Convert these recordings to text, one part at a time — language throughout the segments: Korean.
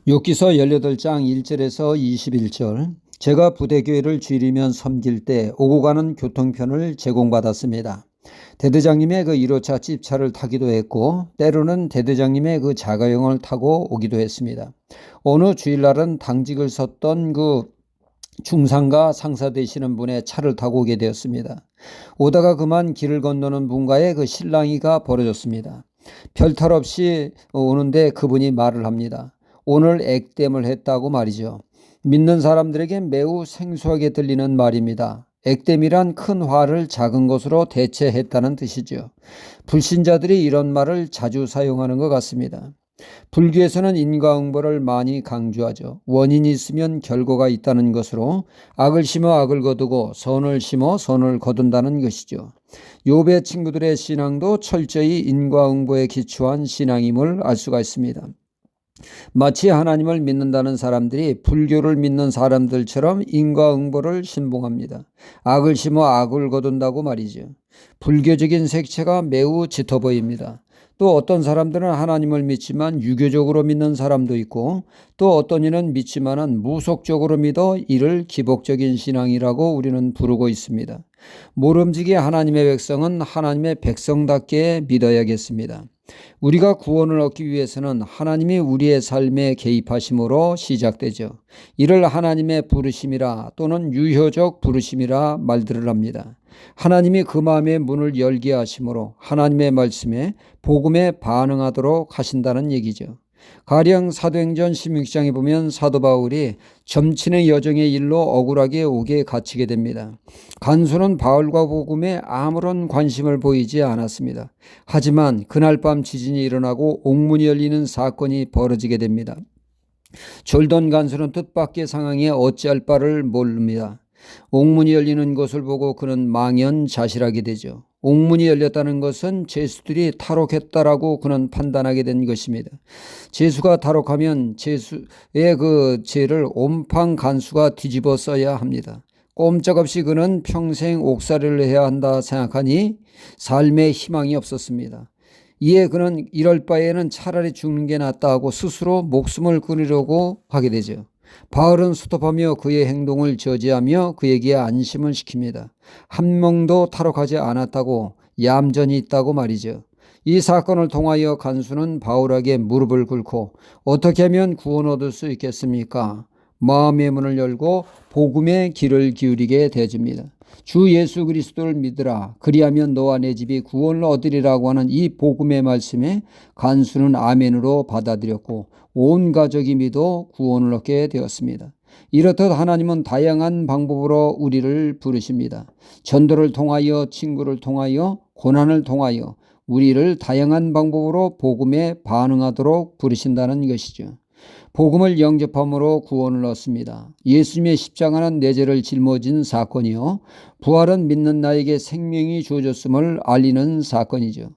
욥기서 18장 1절에서 21절. 제가 부대교회를 주일이면 섬길 때 오고 가는 교통편을 제공받았습니다. 대대장님의 그 1호차 집차를 타기도 했고 때로는 대대장님의 그 자가용을 타고 오기도 했습니다. 어느 주일날은 당직을 섰던 그 중상과 상사 되시는 분의 차를 타고 오게 되었습니다. 오다가 그만 길을 건너는 분과의 그 실랑이가 벌어졌습니다. 별탈 없이 오는데 그분이 말을 합니다. 오늘 액땜을 했다고 말이죠. 믿는 사람들에게 매우 생소하게 들리는 말입니다. 액땜이란 큰 화를 작은 것으로 대체했다는 뜻이죠. 불신자들이 이런 말을 자주 사용하는 것 같습니다. 불교에서는 인과응보를 많이 강조하죠. 원인이 있으면 결과가 있다는 것으로 악을 심어 악을 거두고 선을 심어 선을 거둔다는 것이죠. 욥의 친구들의 신앙도 철저히 인과응보에 기초한 신앙임을 알 수가 있습니다. 마치 하나님을 믿는다는 사람들이 불교를 믿는 사람들처럼 인과응보를 신봉합니다. 악을 심어 악을 거둔다고 말이죠. 불교적인 색채가 매우 짙어 보입니다. 또 어떤 사람들은 하나님을 믿지만 유교적으로 믿는 사람도 있고 또 어떤 이는 믿지만은 무속적으로 믿어 이를 기복적인 신앙이라고 우리는 부르고 있습니다. 모름지기 하나님의 백성은 하나님의 백성답게 믿어야겠습니다. 우리가 구원을 얻기 위해서는 하나님이 우리의 삶에 개입하심으로 시작되죠. 이를 하나님의 부르심이라 또는 유효적 부르심이라 말들을 합니다. 하나님이 그 마음의 문을 열게 하심으로 하나님의 말씀에 복음에 반응하도록 하신다는 얘기죠. 가령 사도행전 16장에 보면 사도 바울이 점친의 여정의 일로 억울하게 옥에 갇히게 됩니다. 간수는 바울과 복음에 아무런 관심을 보이지 않았습니다. 하지만 그날 밤 지진이 일어나고 옥문이 열리는 사건이 벌어지게 됩니다. 졸던 간수는 뜻밖의 상황에 어찌할 바를 모릅니다. 옥문이 열리는 것을 보고 그는 망연자실하게 되죠. 옥문이 열렸다는 것은 죄수들이 탈옥했다라고 그는 판단하게 된 것입니다. 죄수가 탈옥하면 죄수의 그 죄를 온팡 간수가 뒤집어 써야 합니다. 꼼짝없이 그는 평생 옥살이를 해야 한다 생각하니 삶에 희망이 없었습니다. 이에 그는 이럴 바에는 차라리 죽는 게 낫다 하고 스스로 목숨을 끊으려고 하게 되죠. 바울은 스톱하며 그의 행동을 저지하며 그에게 안심을 시킵니다. 한 명도 탈옥하지 않았다고 얌전히 있다고 말이죠. 이 사건을 통하여 간수는 바울에게 무릎을 꿇고 어떻게 하면 구원 얻을 수 있겠습니까? 마음의 문을 열고 복음의 귀를 기울이게 되어집니다. 주 예수 그리스도를 믿으라. 그리하면 너와 내 집이 구원을 얻으리라고 하는 이 복음의 말씀에 간수는 아멘으로 받아들였고 온 가족이 믿어 구원을 얻게 되었습니다. 이렇듯 하나님은 다양한 방법으로 우리를 부르십니다. 전도를 통하여, 친구를 통하여, 고난을 통하여 우리를 다양한 방법으로 복음에 반응하도록 부르신다는 것이죠. 복음을 영접함으로 구원을 얻습니다. 예수님의 십자가는 내 죄를 짊어진 사건이요 부활은 믿는 나에게 생명이 주어졌음을 알리는 사건이죠.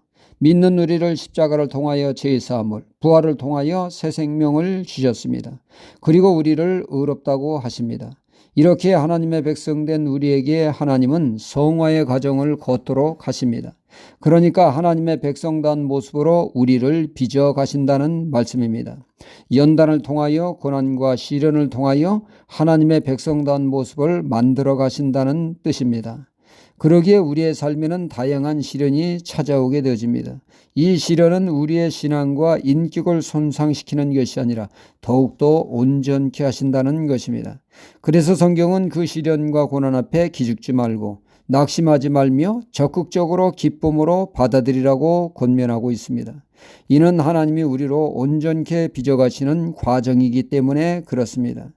믿는 우리를 십자가를 통하여 죄사함을, 부활을 통하여 새 생명을 주셨습니다. 그리고 우리를 의롭다고 하십니다. 이렇게 하나님의 백성된 우리에게 하나님은 성화의 과정을 걷도록 하십니다. 그러니까 하나님의 백성다운 모습으로 우리를 빚어 가신다는 말씀입니다. 연단을 통하여 고난과 시련을 통하여 하나님의 백성다운 모습을 만들어 가신다는 뜻입니다. 그러기에 우리의 삶에는 다양한 시련이 찾아오게 되어집니다. 이 시련은 우리의 신앙과 인격을 손상시키는 것이 아니라 더욱더 온전케 하신다는 것입니다. 그래서 성경은 그 시련과 고난 앞에 기죽지 말고 낙심하지 말며 적극적으로 기쁨으로 받아들이라고 권면하고 있습니다. 이는 하나님이 우리로 온전케 빚어가시는 과정이기 때문에 그렇습니다.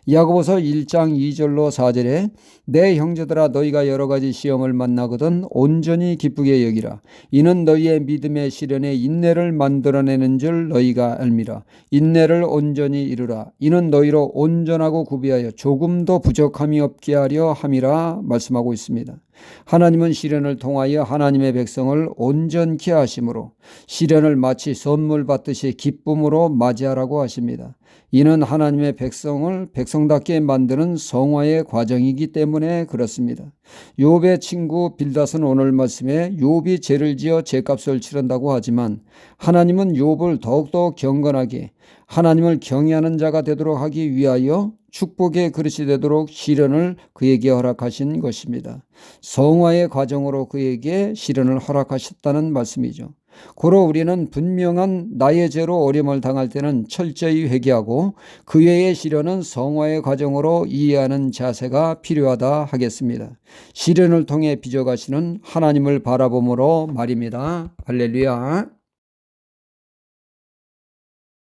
야고보서 1장 2절로 4절에 내 형제들아 너희가 여러 가지 시험을 만나거든 온전히 기쁘게 여기라. 이는 너희의 믿음의 시련에 인내를 만들어내는 줄 너희가 알미라. 인내를 온전히 이루라. 이는 너희로 온전하고 구비하여 조금도 부족함이 없게 하려 함이라 말씀하고 있습니다. 하나님은 시련을 통하여 하나님의 백성을 온전케 하심으로 시련을 마치 선물 받듯이 기쁨으로 맞이하라고 하십니다. 이는 하나님의 백성을 백성답게 만드는 성화의 과정이기 때문에 그렇습니다. 욥의 친구 빌닷은 오늘 말씀에 욥이 죄를 지어 죄값을 치른다고 하지만 하나님은 욥을 더욱더 경건하게 하나님을 경외하는 자가 되도록 하기 위하여 축복의 그릇이 되도록 시련을 그에게 허락하신 것입니다. 성화의 과정으로 그에게 시련을 허락하셨다는 말씀이죠. 고로 우리는 분명한 나의 죄로 어려움을 당할 때는 철저히 회개하고 그 외의 시련은 성화의 과정으로 이해하는 자세가 필요하다 하겠습니다. 시련을 통해 빚어가시는 하나님을 바라봄으로 말입니다. 할렐루야.